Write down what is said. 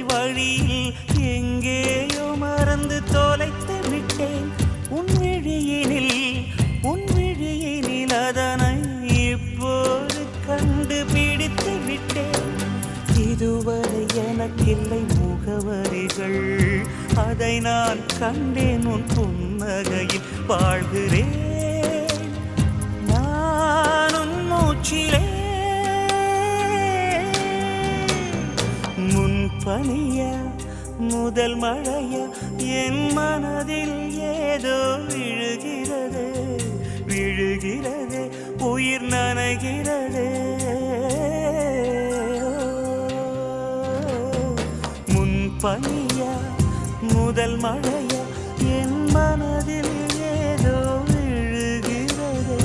வழியில் எங்கேயோ மறந்து தொலைத்து விட்டேன். உன் விழியினில் அதனை இப்போது கண்டுபிடித்து விட்டேன். இதுவரை எனக்கில்லை முகவரிகள், அதை நான் கண்டேன் உன் புன்னகையில். வாழ்கிறேன் நான் உன் மூச்சிலே. பனியா முதல் மழையா என் மனதில் ஏதோ விழுகிறது உயிர் நனைகிறது. முன் பனியா முதல் மழையா என் மனதில் ஏதோ விழுகிறது